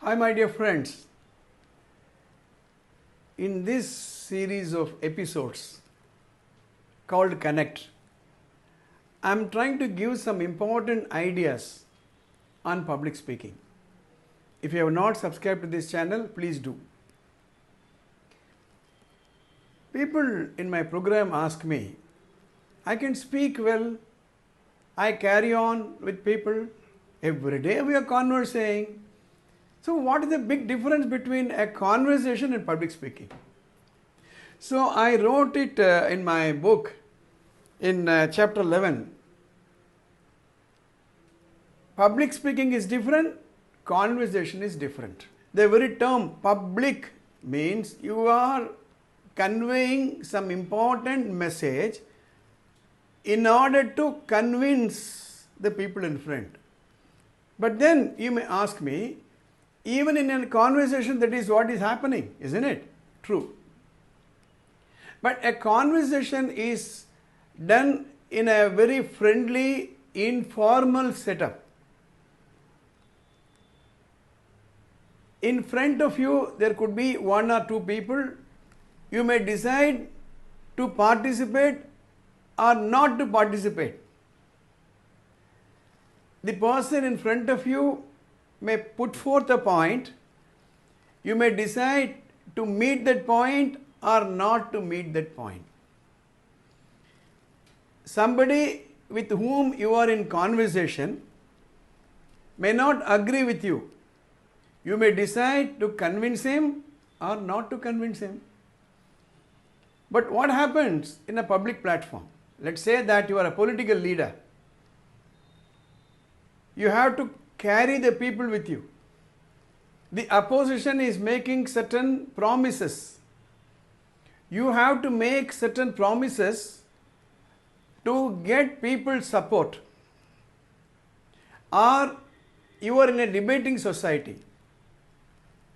Hi, my dear friends. In this series of episodes called Connect, I am trying to give some important ideas on public speaking. If you have not subscribed to this channel, please do. People in my program ask me, I can speak well, I carry on with people, every day we are conversing. So what is the big difference between a conversation and public speaking? So I wrote it in my book in chapter 11. Public speaking is different, conversation is different. The very term public means you are conveying some important message in order to convince the people in front. But then you may ask me, even in a conversation, that is what is happening, isn't it? True. But a conversation is done in a very friendly, informal setup. In front of you, there could be one or two people. You may decide to participate or not to participate. The person in front of you may put forth a point. You may decide to meet that point or not to meet that point. Somebody with whom you are in conversation may not agree with you. You may decide to convince him or not to convince him. But what happens in a public platform? Let's say that you are a political leader. You have to carry the people with you. The opposition is making certain promises. You have to make certain promises to get people's support. Or you are in a debating society.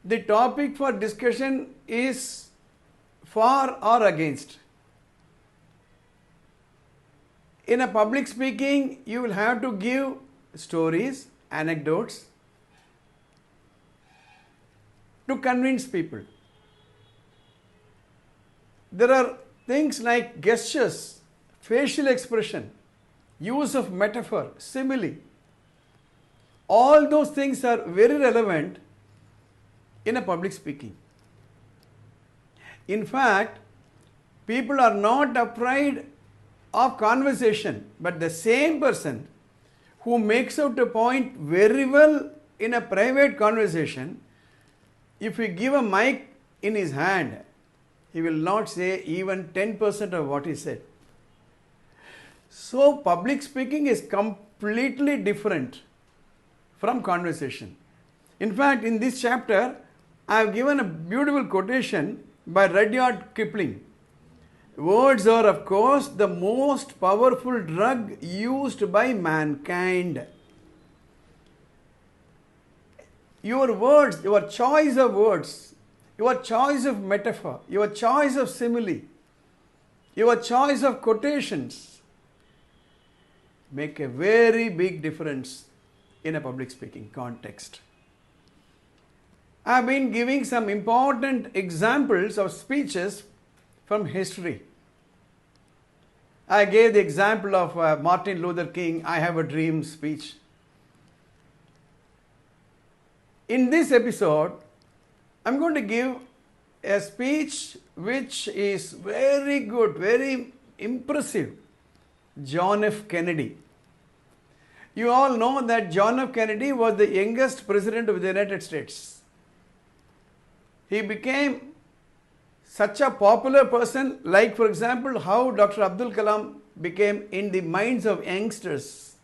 The topic for discussion is for or against. In a public speaking, you will have to give stories, anecdotes to convince people. There are things like gestures, facial expression, use of metaphor, simile. All those things are very relevant in a public speaking. In fact, people are not afraid of conversation, but the same person who makes out a point very well in a private conversation, if we give a mic in his hand, he will not say even 10% of what he said. So public speaking is completely different from conversation. In fact, in this chapter, I have given a beautiful quotation by Rudyard Kipling. Words are, of course, the most powerful drug used by mankind. Your words, your choice of words, your choice of metaphor, your choice of simile, your choice of quotations make a very big difference in a public speaking context. I have been giving some important examples of speeches from history. I gave the example of Martin Luther King, I Have a Dream speech. In this episode, I'm going to give a speech which is very good, very impressive. John F. Kennedy. You all know that John F. Kennedy was the youngest president of the United States. He became such a popular person, like for example, how Dr. Abdul Kalam became in the minds of youngsters.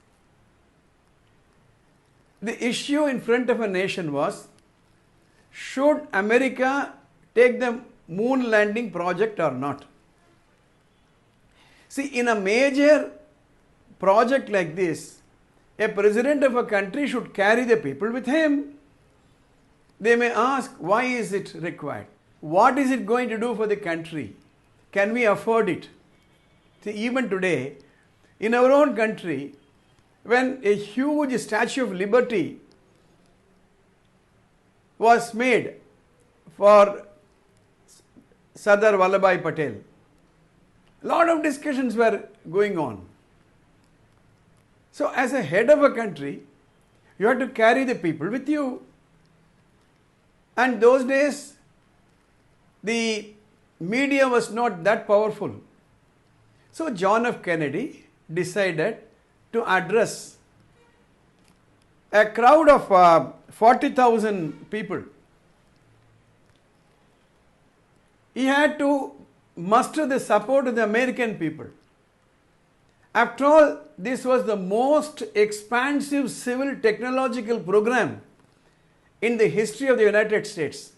The issue in front of a nation was, should America take the moon landing project or not? See, in a major project like this, a president of a country should carry the people with him. They may ask, why is it required? What is it going to do for the country? Can we afford it? See, even today, in our own country, when a huge Statue of Liberty was made for Sardar Vallabhbhai Patel. Lot of discussions were going on. So as a head of a country, you have to carry the people with you. And those days, the media was not that powerful. So John F. Kennedy decided to address a crowd of 40,000 people. He had to muster the support of the American people. After all, this was the most expansive civil technological program in the history of the United States.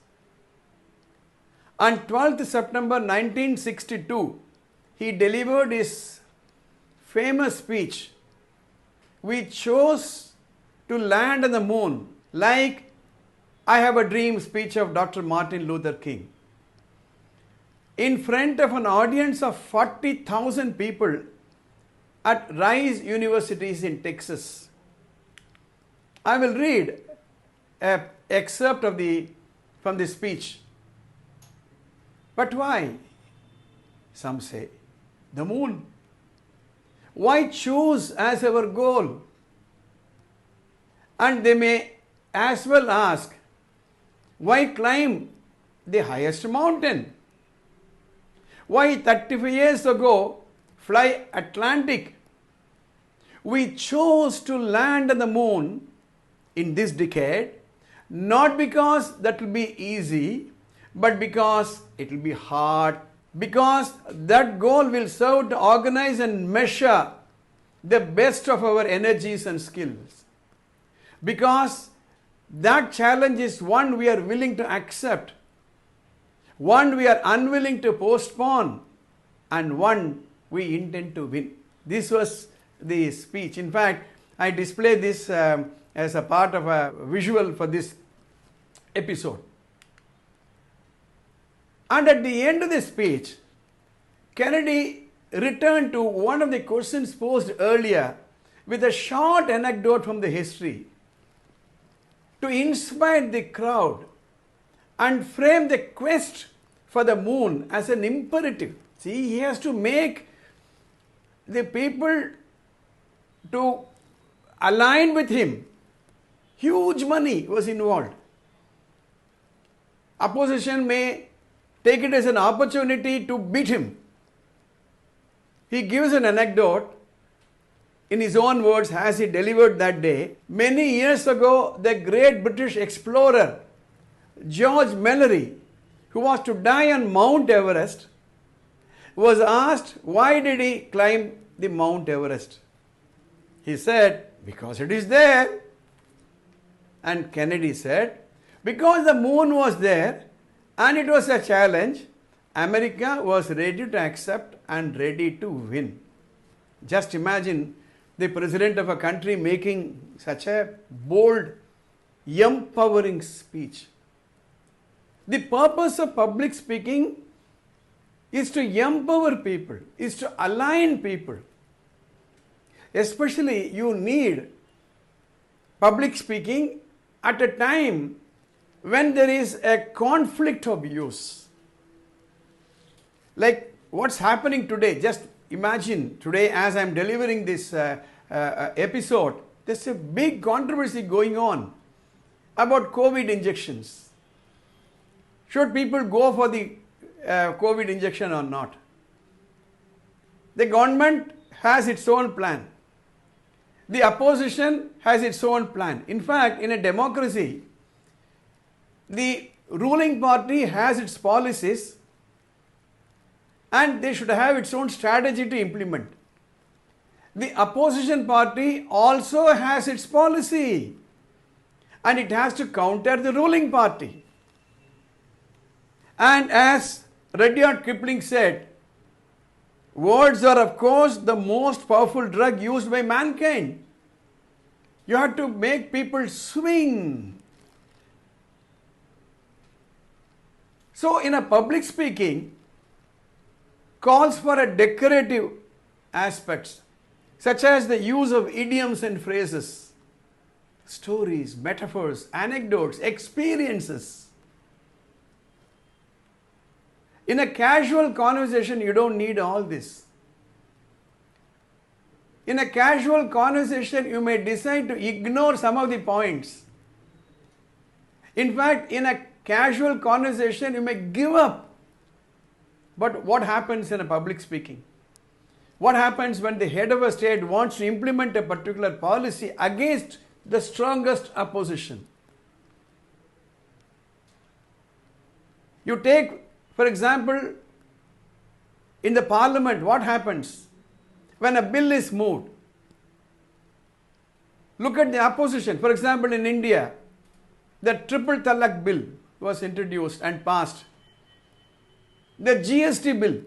On 12th September 1962, he delivered his famous speech, "We chose to land on the moon," like "I Have a Dream" speech of Dr. Martin Luther King. In front of an audience of 40,000 people at Rice Universities in Texas. I will read an excerpt from the speech. But why? Some say, the moon. Why choose as our goal? And they may as well ask, why climb the highest mountain? Why 35 years ago fly Atlantic? We chose to land on the moon in this decade, not because that will be easy, but because it will be hard, because that goal will serve to organize and measure the best of our energies and skills. Because that challenge is one we are willing to accept, one we are unwilling to postpone, and one we intend to win. This was the speech. In fact, I display this as a part of a visual for this episode. And at the end of the speech, Kennedy returned to one of the questions posed earlier with a short anecdote from the history to inspire the crowd and frame the quest for the moon as an imperative. See, he has to make the people to align with him. Huge money was involved. Opposition may take it as an opportunity to beat him. He gives an anecdote in his own words as he delivered that day. Many years ago, the great British explorer George Mallory, who was to die on Mount Everest, was asked why did he climb the Mount Everest. He said, because it is there. And Kennedy said, because the moon was there and it was a challenge, America was ready to accept and ready to win. Just imagine the president of a country making such a bold, empowering speech. The purpose of public speaking is to empower people, is to align people. Especially you need public speaking at a time when there is a conflict of views. Like what's happening today, just imagine today as I'm delivering this episode, there's a big controversy going on about COVID injections. Should people go for the COVID injection or not? The government has its own plan. The opposition has its own plan. In fact, in a democracy, the ruling party has its policies and they should have its own strategy to implement. The opposition party also has its policy and it has to counter the ruling party. And as Rudyard Kipling said, words are of course the most powerful drug used by mankind. You have to make people swing. So in a public speaking calls for a decorative aspects such as the use of idioms and phrases. stories, metaphors, anecdotes, experiences. In a casual conversation, you don't need all this. In a casual conversation, you may decide to ignore some of the points. In fact, in a casual conversation, you may give up. But what happens in a public speaking? What happens when the head of a state wants to implement a particular policy against the strongest opposition? You take, for example, in the parliament, what happens when a bill is moved? Look at the opposition. For example, in India, the Triple Talaq bill was introduced and passed. The GST bill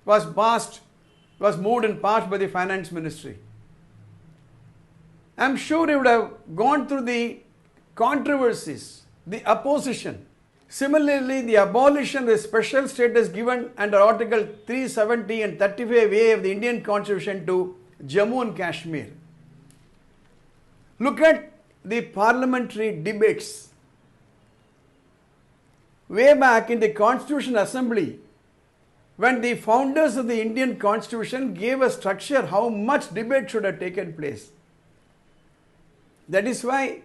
was moved and passed by the finance ministry. I'm sure you would have gone through the controversies, the opposition. Similarly, the abolition of the special status given under Article 370 and 35A of the Indian Constitution to Jammu and Kashmir. Look at the parliamentary debates. Way back in the Constitution Assembly, when the founders of the Indian Constitution gave a structure how much debate should have taken place. That is why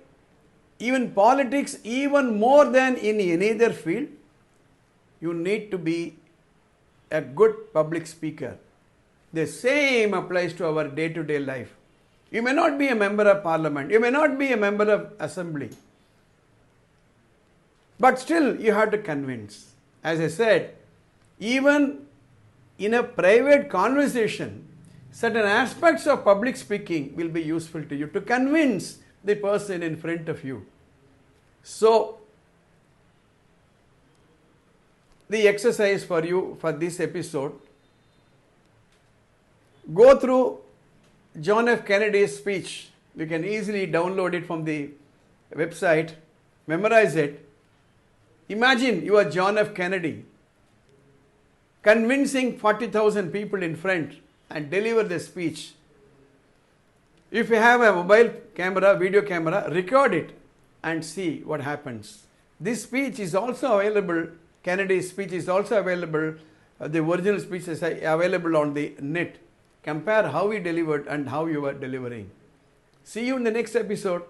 even politics, even more than in any other field, you need to be a good public speaker. The same applies to our day-to-day life. You may not be a member of parliament, you may not be a member of assembly, but still you have to convince. As I said, even in a private conversation, certain aspects of public speaking will be useful to you to convince the person in front of you. So, the exercise for you for this episode, go through John F. Kennedy's speech. You can easily download it from the website, memorize it. Imagine you are John F. Kennedy convincing 40,000 people in front and deliver the speech. If you have a mobile camera, video camera, record it and see what happens. This speech is also available, Kennedy's speech is also available, the original speech is available on the net. Compare how he delivered and how you are delivering. See you in the next episode.